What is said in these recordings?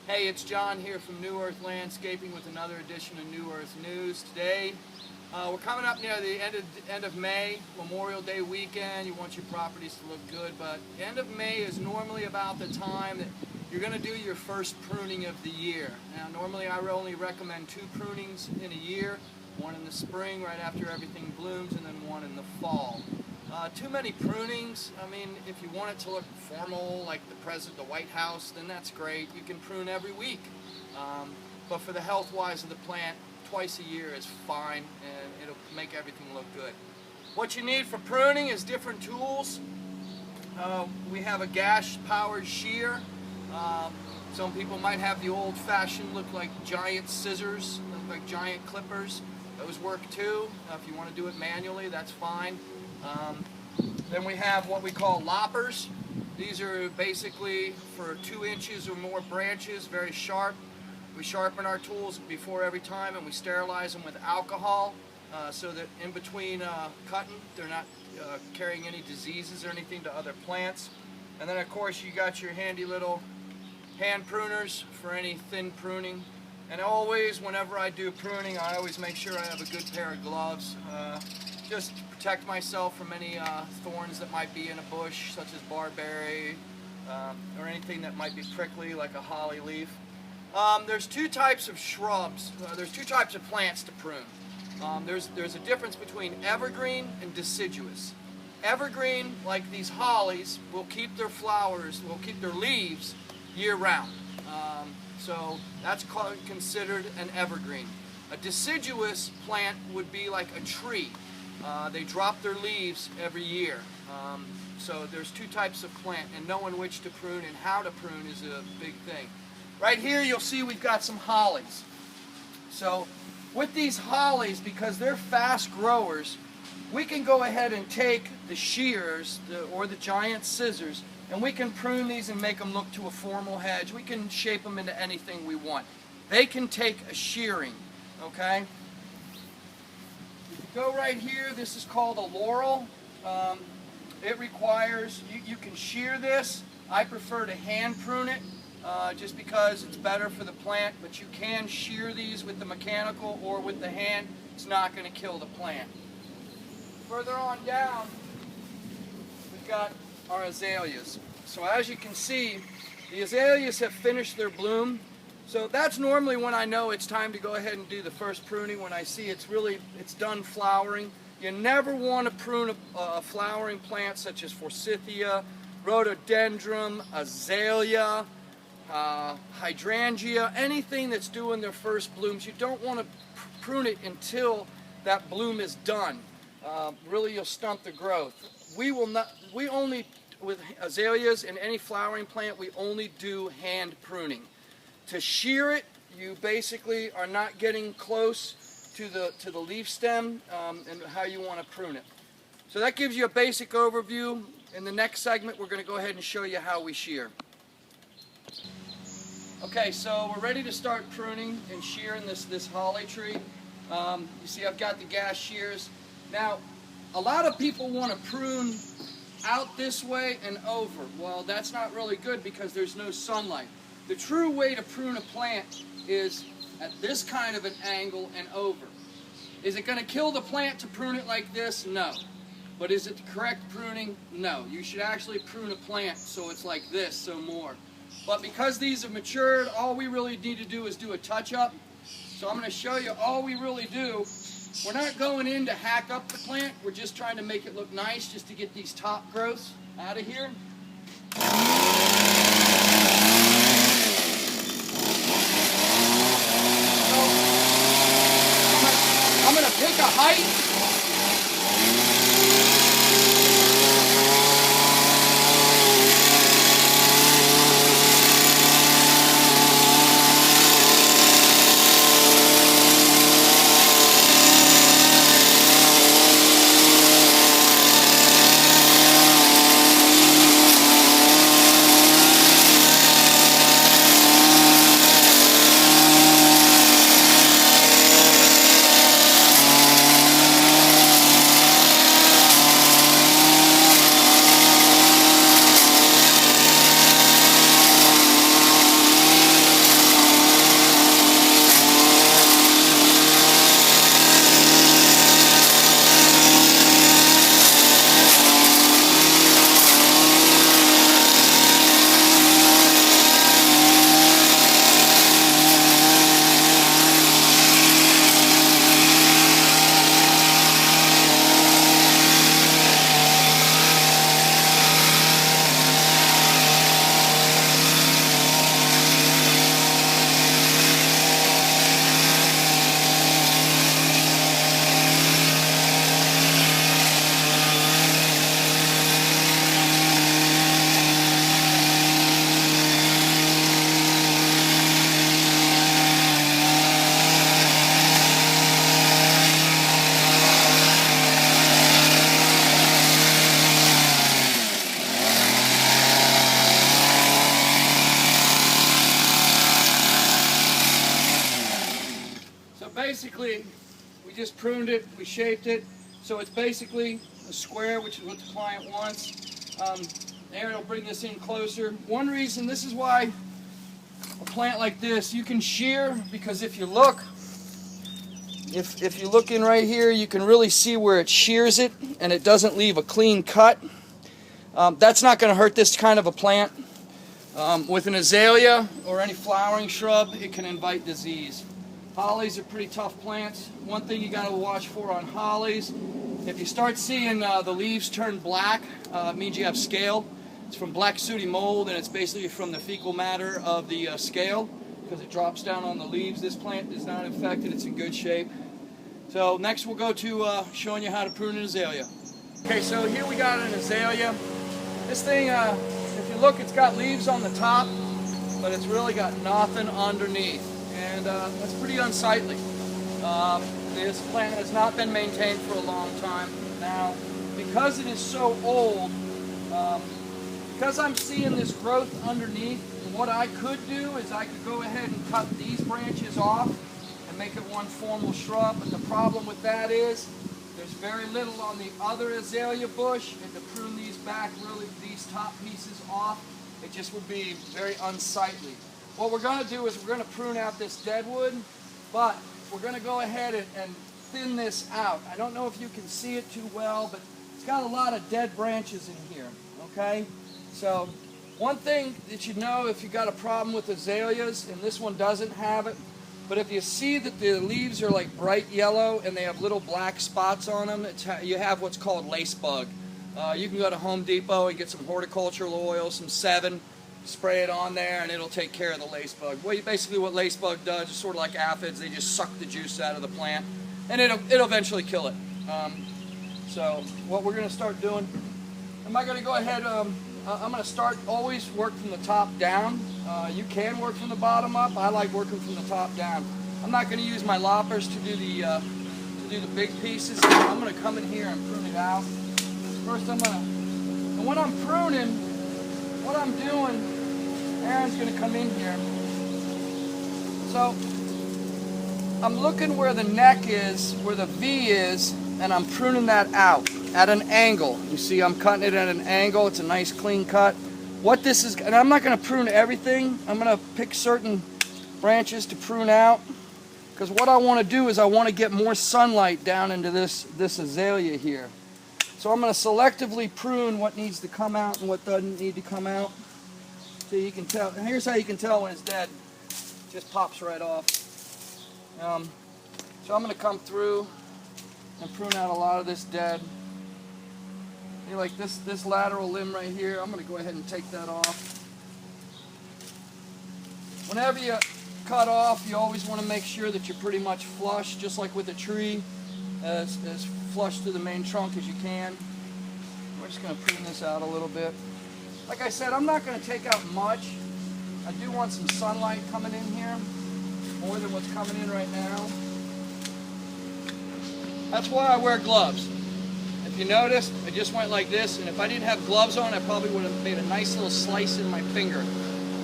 Hey, it's John here from New Earth Landscaping with another edition of New Earth News. Today, we're coming up near the end of May, Memorial Day weekend. You want your properties to look good, but the end of May is normally about the time that you're going to do your first pruning of the year. Now, normally I only recommend 2 prunings in a year, one in the spring right after everything blooms, and then one in the fall. Too many prunings, I mean, if you want it to look formal like the White House, then that's great. You can prune every week. But for the health-wise of the plant, twice a year is fine, and it'll make everything look good. What you need for pruning is different tools. We have a gas-powered shear. Some people might have the old-fashioned, look like giant scissors, look like giant clippers. Those work too. If you want to do it manually, that's fine. Then we have what we call loppers. These are basically for 2 inches or more branches, very sharp. We sharpen our tools before every time, and we sterilize them with alcohol so that in between cutting, they're not carrying any diseases or anything to other plants. And then of course you got your handy little hand pruners for any thin pruning. And always, whenever I do pruning, I always make sure I have a good pair of gloves. Just to protect myself from any thorns that might be in a bush, such as barberry, or anything that might be prickly, like a holly leaf. There's 2 types of shrubs. There's 2 types of plants to prune. There's a difference between evergreen and deciduous. Evergreen, like these hollies, will keep their flowers, will keep their leaves year-round. So that's considered an evergreen. A deciduous plant would be like a tree. They drop their leaves every year. So there's 2 types of plant, and knowing which to prune and how to prune is a big thing. Right here you'll see we've got some hollies. So with these hollies, because they're fast growers, we can go ahead and take the shears or the giant scissors, and we can prune these and make them look to a formal hedge. We can shape them into anything we want. They can take a shearing, okay? Go right here, this is called a laurel. It requires, you can shear this. I prefer to hand prune it just because it's better for the plant, but you can shear these with the mechanical or with the hand. It's not going to kill the plant. Further on down, we've got our azaleas. So as you can see, the azaleas have finished their bloom. So that's normally when I know it's time to go ahead and do the first pruning, when I see it's done flowering. You never want to prune a flowering plant such as forsythia, rhododendron, azalea, hydrangea, anything that's doing their first blooms. You don't want to prune it until that bloom is done. Really, you'll stunt the growth. With azaleas and any flowering plant, we only do hand pruning. To shear it, you basically are not getting close to the leaf stem and how you want to prune it. So that gives you a basic overview. In the next segment, we're going to go ahead and show you how we shear. Okay, so we're ready to start pruning and shearing this holly tree. You see I've got the gas shears. Now, a lot of people want to prune out this way and over. Well, that's not really good because there's no sunlight. The true way to prune a plant is at this kind of an angle and over. Is it going to kill the plant to prune it like this? No. But is it the correct pruning? No. You should actually prune a plant so it's like this, so more. But because these have matured, all we really need to do is do a touch-up. So I'm going to show you all we really do. We're not going in to hack up the plant. We're just trying to make it look nice, just to get these top growths out of here. So I'm going to pick a height. basically, we just pruned it, we shaped it, so it's basically a square, which is what the client wants. There, it'll bring this in closer. One reason, this is why a plant like this, you can shear, because if you look, if you look in right here, you can really see where it shears it, and it doesn't leave a clean cut. That's not going to hurt this kind of a plant. With an azalea or any flowering shrub, it can invite disease. Hollies are pretty tough plants. One thing you got to watch for on hollies, if you start seeing the leaves turn black, it means you have scale. It's from black sooty mold, and it's basically from the fecal matter of the scale, because it drops down on the leaves. This plant is not infected, it's in good shape. So next we'll go to showing you how to prune an azalea. Okay, so here we got an azalea. This thing, if you look, it's got leaves on the top, but it's really got nothing underneath, and that's pretty unsightly. This plant has not been maintained for a long time. Now, because it is so old, because I'm seeing this growth underneath, what I could do is I could go ahead and cut these branches off and make it one formal shrub, but the problem with that is there's very little on the other azalea bush, and to prune these back, really these top pieces off, it just would be very unsightly. What we're going to do is we're going to prune out this deadwood, but we're going to go ahead and thin this out. I don't know if you can see it too well, but it's got a lot of dead branches in here, okay? So one thing that you know if you got a problem with azaleas, and this one doesn't have it, but if you see that the leaves are like bright yellow and they have little black spots on them, you have what's called lace bug. You can go to Home Depot and get some horticultural oil, some 7, spray it on there, and it'll take care of the lace bug. Well, basically what lace bug does is sort of like aphids, they just suck the juice out of the plant, and it'll eventually kill it. So what we're going to start doing, am I going to go ahead, I'm going to start always work from the top down. You can work from the bottom up. I like working from the top down. I'm not going to use my loppers to do the big pieces. I'm going to come in here and prune it out. First I'm going to, and when I'm pruning, what I'm doing, Aaron's going to come in here. So I'm looking where the neck is, where the V is, and I'm pruning that out at an angle. You see I'm cutting it at an angle. It's a nice clean cut. What this is, and I'm not going to prune everything. I'm going to pick certain branches to prune out, because what I want to do is I want to get more sunlight down into this azalea here. So I'm going to selectively prune what needs to come out and what doesn't need to come out. So you can tell, and here's how you can tell when it's dead. It just pops right off. So I'm going to come through and prune out a lot of this dead. You know, like this lateral limb right here, I'm going to go ahead and take that off. Whenever you cut off, you always want to make sure that you're pretty much flush, just like with a tree, as flush to the main trunk as you can. We're just going to prune this out a little bit. Like I said, I'm not going to take out much. I do want some sunlight coming in here, more than what's coming in right now. That's why I wear gloves. If you notice, I just went like this, and if I didn't have gloves on, I probably would have made a nice little slice in my finger.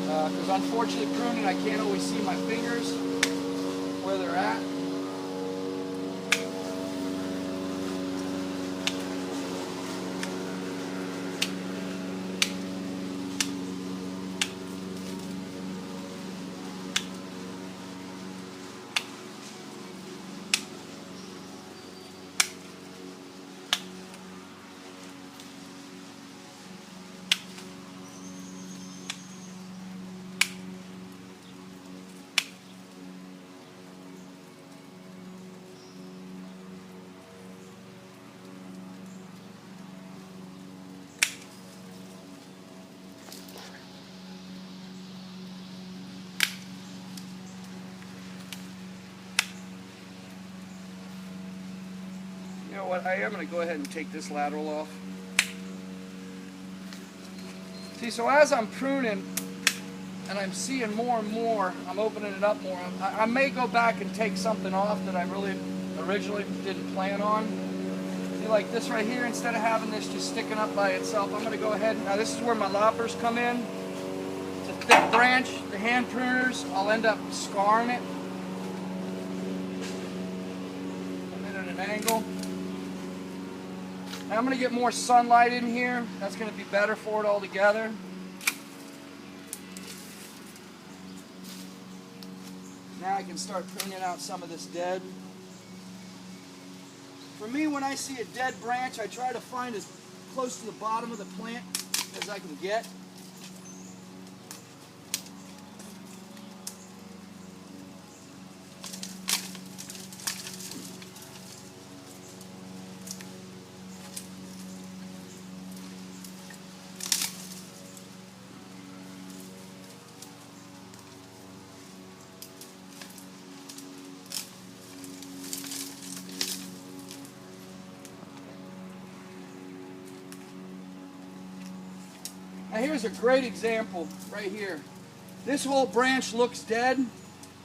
Because unfortunately pruning, I can't always see my fingers where they're at. You know what, I am going to go ahead and take this lateral off. See, so as I'm pruning and I'm seeing more and more, I'm opening it up more, I may go back and take something off that I really originally didn't plan on. See, like this right here, instead of having this just sticking up by itself, I'm going to go ahead, now this is where my loppers come in. It's a thick branch, the hand pruners, I'll end up scarring it. angle. Now I'm going to get more sunlight in here. That's going to be better for it altogether. Now I can start pruning out some of this dead. For me, when I see a dead branch, I try to find as close to the bottom of the plant as I can get. Now here's a great example right here. This whole branch looks dead,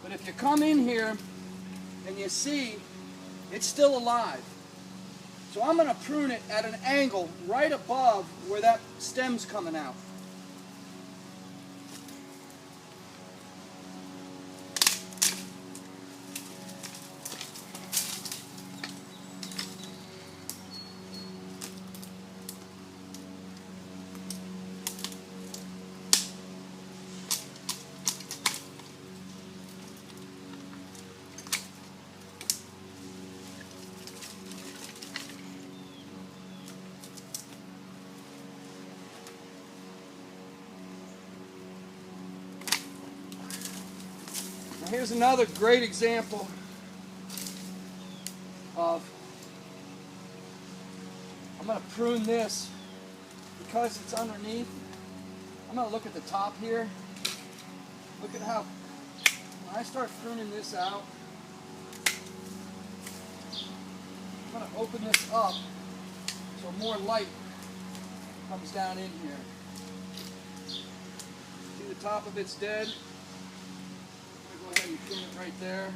but if you come in here and you see it's still alive. So I'm going to prune it at an angle right above where that stem's coming out. Here's another great example of, I'm going to prune this because it's underneath. I'm going to look at the top here. Look at how, when I start pruning this out, I'm going to open this up so more light comes down in here. See the top of it's dead? Go ahead and prune it right there.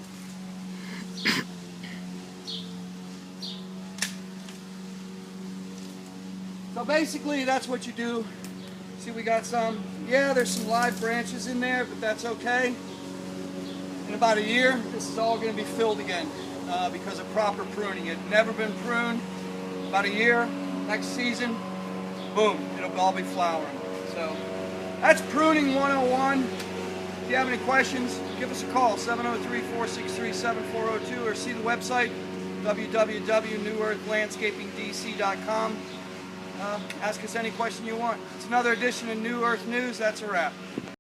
So basically that's what you do. See, we got some, yeah, there's some live branches in there, but that's okay. In about a year, this is all going to be filled again because of proper pruning. It had never been pruned. About a year, next season, boom, it'll all be flowering. So that's Pruning 101. If you have any questions, give us a call, 703-463-7402, or see the website, www.newearthlandscapingdc.com. Ask us any question you want. It's another edition of New Earth News. That's a wrap.